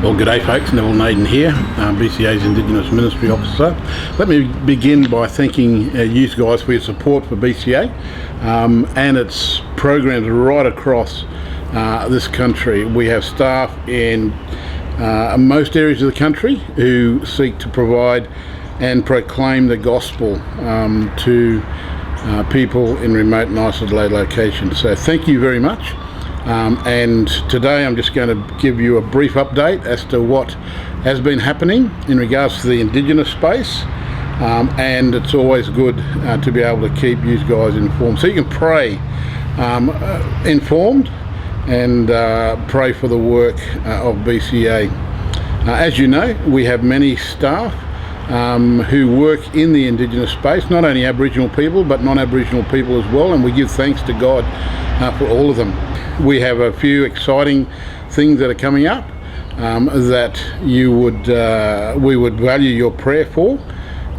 Well, g'day folks, Neville Naden here, BCA's Indigenous Ministry Officer. Let me begin by thanking you guys for your support for BCA and its programs right across this country. We have staff in most areas of the country who seek to provide and proclaim the gospel to people in remote and isolated locations. So thank you very much. And today I'm just going to give you a brief update as to what has been happening in regards to the Indigenous space, and it's always good to be able to keep you guys informed so you can pray informed and pray for the work of BCA. As you know, we have many staff who work in the Indigenous space, not only Aboriginal people but non-Aboriginal people as well, and we give thanks to God for all of them. We have a few exciting things that are coming up that we would value your prayer for,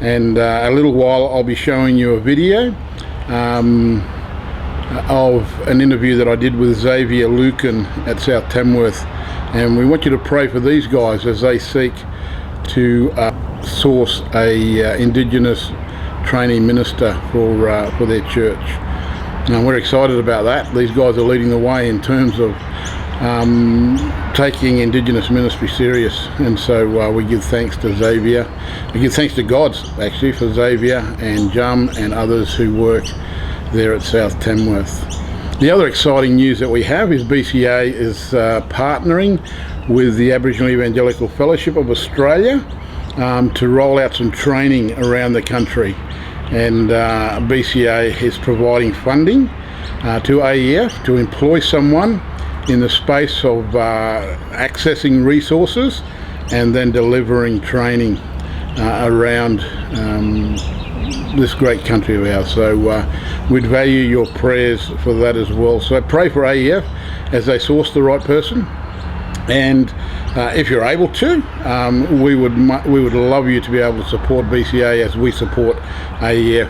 and a little while I'll be showing you a video of an interview that I did with Xavier Lukins at South Tamworth, and we want you to pray for these guys as they seek to source a Indigenous trainee minister for their church. Now, we're excited about that. These guys are leading the way in terms of taking Indigenous ministry serious, and so we give thanks to Xavier. We give thanks to God actually for Xavier and Jum and others who work there at South Tamworth. The other exciting news that we have is BCA is partnering with the Aboriginal Evangelical Fellowship of Australia to roll out some training around the country. And BCA is providing funding to AEF to employ someone in the space of accessing resources and then delivering training around this great country of ours. So we'd value your prayers for that as well. So pray for AEF as they source the right person, and if you're able to, we would love you to be able to support BCA as we support AEF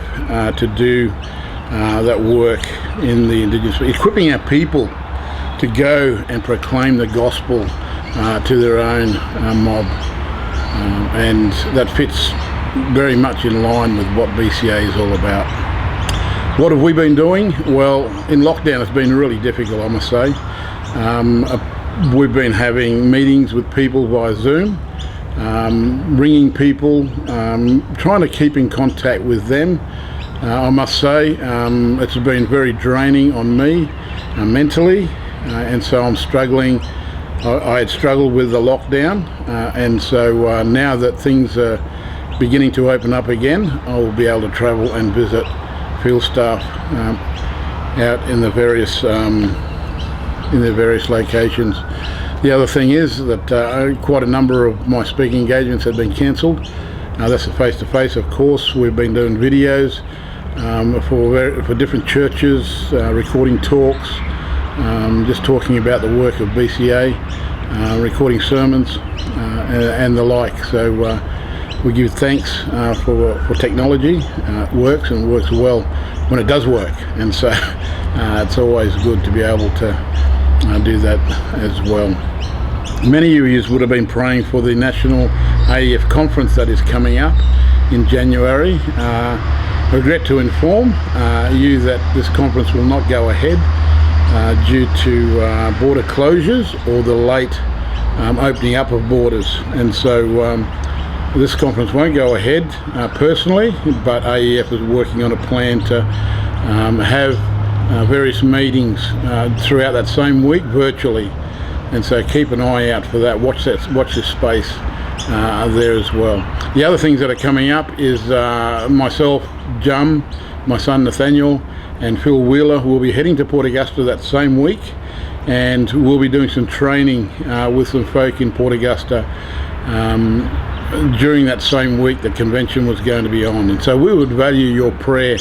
to do that work in the Indigenous, equipping our people to go and proclaim the gospel to their own mob, and that fits very much in line with what BCA is all about. What have we been doing? Well, in lockdown it's been really difficult, I must say. We've been having meetings with people via Zoom, ringing people, trying to keep in contact with them. I must say it's been very draining on me mentally, and so I'm struggling. I had struggled with the lockdown, and so now that things are beginning to open up again, I will be able to travel and visit field staff out in the various locations. The other thing is that quite a number of my speaking engagements have been cancelled. That's a face-to-face, of course. We've been doing videos for different churches, recording talks, just talking about the work of BCA, recording sermons and the like. So we give thanks for technology. It works, and works well when it does work, and so it's always good to be able to do that as well. Many of you would have been praying for the National AEF conference that is coming up in January. I regret to inform you that this conference will not go ahead due to border closures or the late opening up of borders, and so this conference won't go ahead personally, but AEF is working on a plan to have various meetings throughout that same week virtually, and so keep an eye out for that. Watch this space there as well. The other things that are coming up is myself, Jum, my son Nathaniel, and Phil Wheeler will be heading to Port Augusta that same week, and we'll be doing some training with some folk in Port Augusta during that same week the convention was going to be on, and so we would value your prayer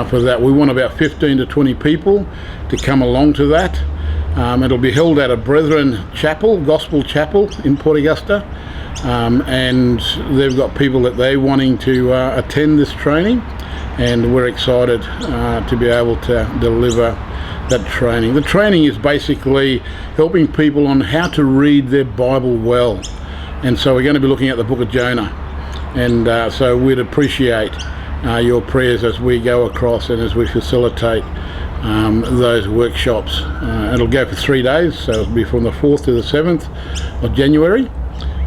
for that. We want about 15 to 20 people to come along to that. It'll be held at a Brethren Chapel, Gospel Chapel in Port Augusta, and they've got people that they're wanting to attend this training, and we're excited to be able to deliver that training. The training is basically helping people on how to read their Bible well. And so we're going to be looking at the book of Jonah. And so we'd appreciate your prayers as we go across and as we facilitate those workshops. It'll go for 3 days, so it'll be from the 4th to the 7th of January.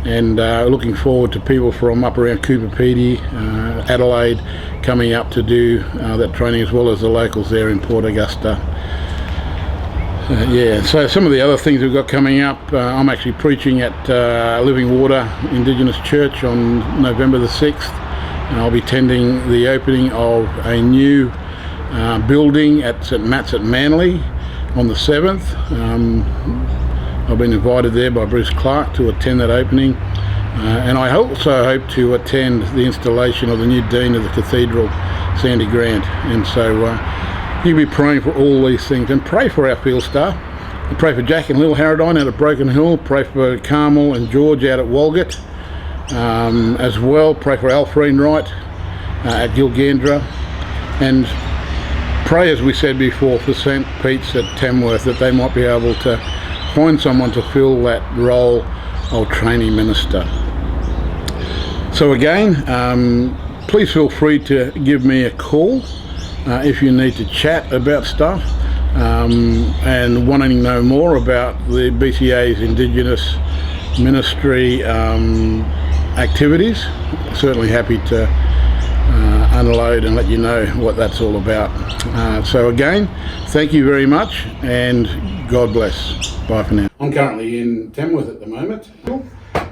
And looking forward to people from up around Cooper Pedy, Adelaide, coming up to do that training, as well as the locals there in Port Augusta. So some of the other things we've got coming up, I'm actually preaching at Living Water Indigenous Church on November the 6th, and I'll be attending the opening of a new building at St Matt's at Manly on the 7th. I've been invited there by Bruce Clark to attend that opening, and I also hope to attend the installation of the new Dean of the Cathedral, Sandy Grant. And so you'll be praying for all these things, and pray for our field staff. And pray for Jack and Lil Harradine out at Broken Hill. Pray for Carmel and George out at Walgett as well. Pray for Alfreen Wright at Gilgandra, and pray, as we said before, for St Pete's at Tamworth, that they might be able to find someone to fill that role of training minister. So again, please feel free to give me a call if you need to chat about stuff and wanting to know more about the BCA's Indigenous ministry activities. Certainly happy to unload and let you know what that's all about. So again, thank you very much, and God bless. Bye for now. I'm currently in Tamworth at the moment,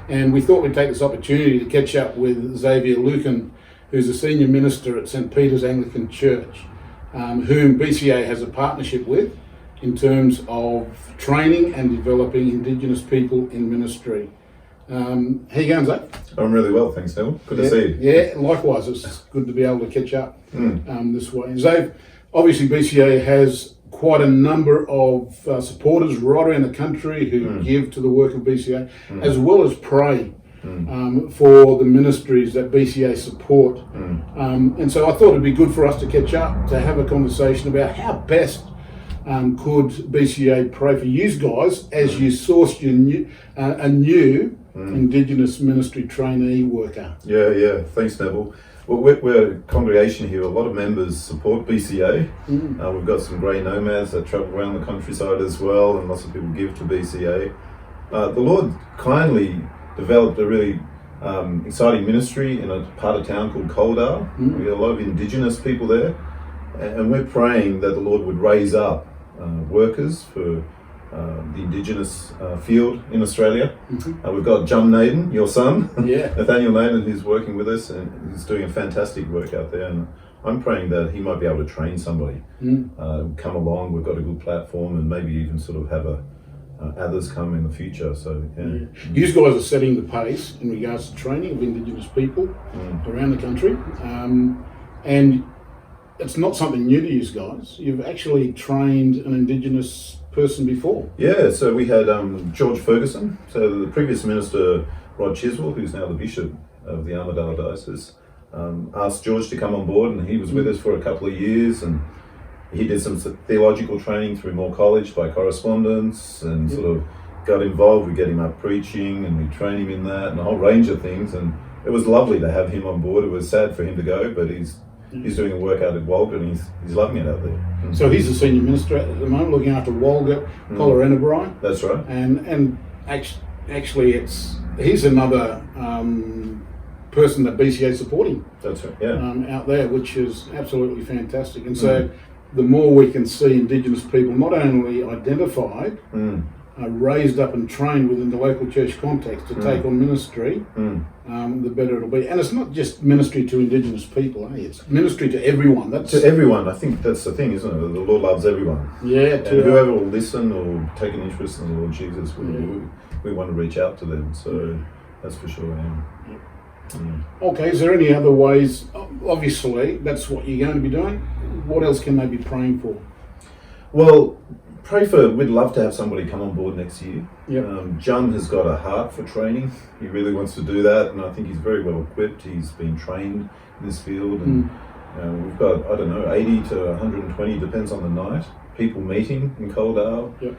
and we thought we'd take this opportunity to catch up with Xavier Lukins, who's a senior minister at St Peter's Anglican Church, whom BCA has a partnership with in terms of training and developing Indigenous people in ministry. How you going, Zach? I'm really well, thanks, Neville. Good to see you. Yeah, likewise. It's good to be able to catch up this way. And Zave, obviously BCA has quite a number of supporters right around the country who give to the work of BCA, as well as pray for the ministries that BCA support. And so I thought it'd be good for us to catch up, to have a conversation about how best could BCA pray for you guys as you source your a new Indigenous ministry trainee worker. Yeah. Thanks, Neville. Well, we're a congregation here. A lot of members support BCA. We've got some grey nomads that travel around the countryside as well, and lots of people give to BCA. The Lord kindly developed a really exciting ministry in a part of town called Coaldale. We got a lot of Indigenous people there, and we're praying that the Lord would raise up workers for the Indigenous field in Australia. We've got Naden, your son, Nathaniel Naden, who's working with us, and he's doing a fantastic work out there. And I'm praying that he might be able to train somebody, come along. We've got a good platform, and maybe even sort of have others come in the future. So you guys are setting the pace in regards to training of Indigenous people around the country, and it's not something new to you guys. You've actually trained an Indigenous person before. Yeah, so we had George Ferguson. So the previous minister, Rod Chiswell, who's now the bishop of the Armidale Diocese, asked George to come on board, and he was with us for a couple of years, and he did some theological training through Moore College by correspondence, and sort of got involved. We get him up preaching, and we train him in that, and a whole range of things, and it was lovely to have him on board. It was sad for him to go, but he's doing a work out at Walgett, and he's loving it out there. So he's the senior minister at the moment, looking after Walgett, Collarenebri. That's right. And actually, he's another person that BCA is supporting. That's right. Yeah. Out there, which is absolutely fantastic. And so, the more we can see Indigenous people not only identified, raised up and trained within the local church context to take on ministry, the better it'll be. And it's not just ministry to Indigenous people, it's ministry to everyone. To everyone. I think that's the thing, isn't it? The Lord loves everyone. Yeah. And whoever will listen or take an interest in the Lord Jesus, we want to reach out to them. So that's for sure. Okay, is there any other ways? Obviously, that's what you're going to be doing. What else can they be praying for? Well, we'd love to have somebody come on board next year. Jum has got a heart for training. He really wants to do that, and I think he's very well equipped. He's been trained in this field, and we've got, 80 to 120, depends on the night, people meeting in Coaldale, Yep.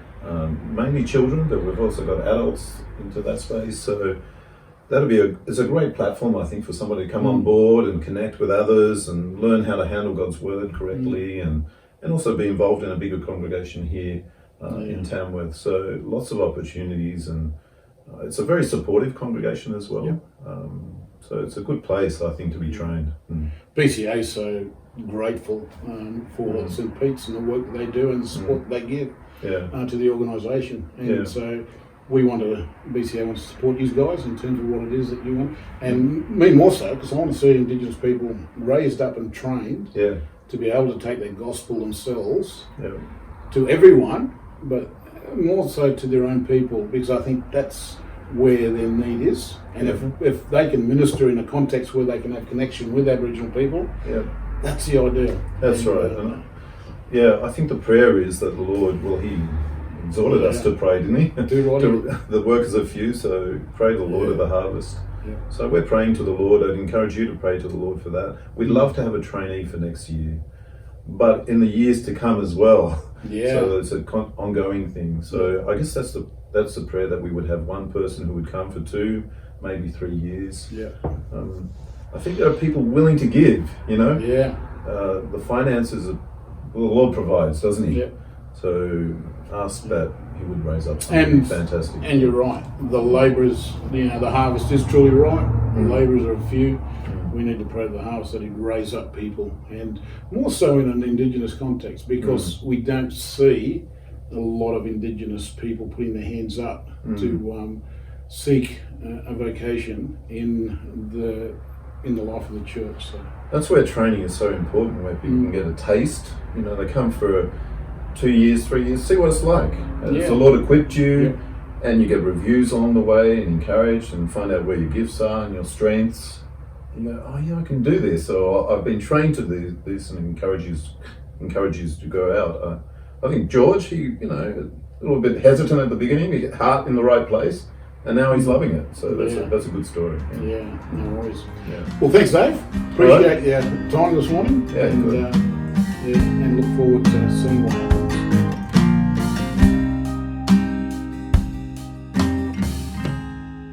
mainly children, but we've also got adults into that space. So that'll be it's a great platform, I think, for somebody to come on board and connect with others and learn how to handle God's word correctly, and also be involved in a bigger congregation here in Tamworth. So lots of opportunities, and it's a very supportive congregation as well. Yep. So it's a good place, I think, to be trained. BCA is so grateful for St. Pete's and the work that they do and the support that they give to the organisation. And so BCA wants to support you guys in terms of what it is that you want. And me more so, because I want to see Indigenous people raised up and trained to be able to take their gospel themselves to everyone, but more so to their own people, because I think that's where their need is. And if they can minister in a context where they can have connection with Aboriginal people, that's the ideal. That's right. I think the prayer is that the Lord, he exhorted us to pray, didn't he? The workers are few, so pray the Lord of the harvest. So we're praying to the Lord. I'd encourage you to pray to the Lord for that. We'd love to have a trainee for next year, but in the years to come as well. So it's an ongoing thing. So I guess that's the prayer, that we would have one person who would come for 2, maybe 3 years. I think there are people willing to give, the finances, the Lord provides, doesn't he? So ask that he would raise up something fantastic. And you're right, the labourers, the harvest is truly right. The labourers are few. We need to pray to the harvest that he'd raise up people, and more so in an Indigenous context, because we don't see a lot of Indigenous people putting their hands up to seek a vocation in the life of the church. So that's where training is so important, where people can get a taste. They come for 2 years, 3 years, see what it's like. If the Lord equipped you, and you get reviews along the way and encouraged, and find out where your gifts are and your strengths. You go, oh yeah, I can do this, or I've been trained to do this, and encourage you to go out. I think George, he, a little bit hesitant at the beginning, he got heart in the right place, and now he's loving it. So that's a good story. No worries. Well, thanks, Dave. Appreciate your time this morning, and look forward to seeing what happens.